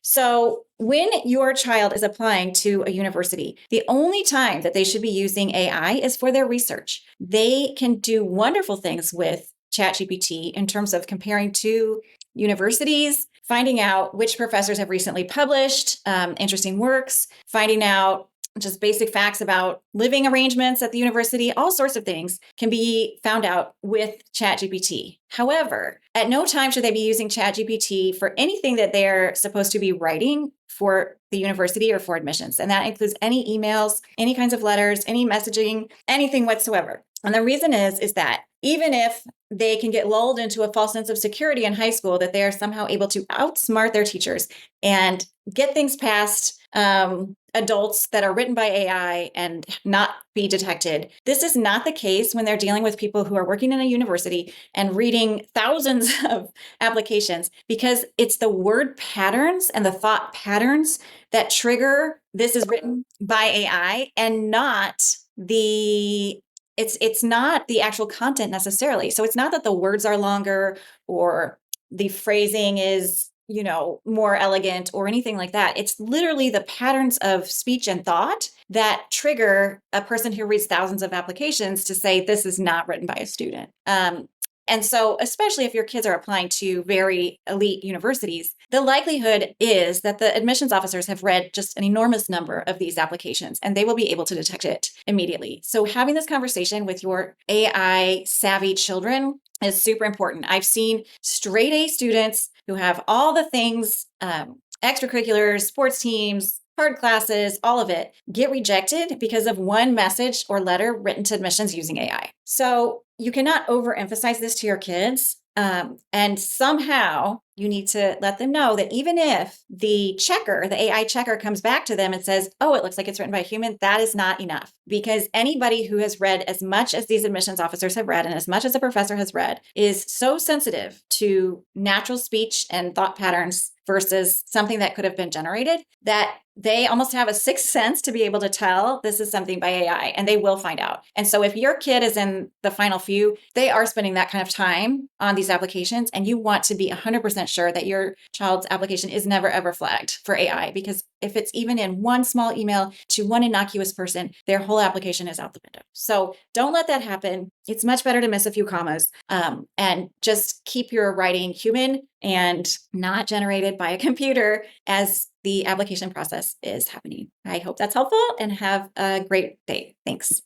So, when your child is applying to a university, the only time that they should be using AI is for their research. They can do wonderful things with ChatGPT in terms of comparing to universities, finding out which professors have recently published interesting works, finding out just basic facts about living arrangements at the university, all sorts of things can be found out with ChatGPT. However, at no time should they be using ChatGPT for anything that they're supposed to be writing for the university or for admissions. And that includes any emails, any kinds of letters, any messaging, anything whatsoever. And the reason is that even if they can get lulled into a false sense of security in high school, that they are somehow able to outsmart their teachers and get things past adults that are written by AI and not be detected. This is not the case when they're dealing with people who are working in a university and reading thousands of applications, because it's the word patterns and the thought patterns that trigger this is written by AI and not the it's not the actual content necessarily. So it's not that the words are longer or the phrasing is more elegant or anything like that. It's literally the patterns of speech and thought that trigger a person who reads thousands of applications to say this is not written by a student. And so, especially if your kids are applying to very elite universities, the likelihood is that the admissions officers have read just an enormous number of these applications and they will be able to detect it immediately. So, having this conversation with your AI savvy children is super important. I've seen straight A students who have all the things, extracurriculars, sports teams, hard classes, all of it, get rejected because of one message or letter written to admissions using AI. So you cannot overemphasize this to your kids. And somehow you need to let them know that even if the AI checker comes back to them and says, oh, it looks like it's written by a human, that is not enough. Because anybody who has read as much as these admissions officers have read and as much as a professor has read is so sensitive to natural speech and thought patterns versus something that could have been generated that they almost have a sixth sense to be able to tell this is something by AI, and they will find out. And so if your kid is in the final few, they are spending that kind of time on these applications, and you want to be 100% sure that your child's application is never ever flagged for AI, because if it's even in one small email to one innocuous person, their whole application is out the window. So don't let that happen. It's much better to miss a few commas and just keep your writing human and not generated by a computer as the application process is happening. I hope that's helpful and have a great day. Thanks.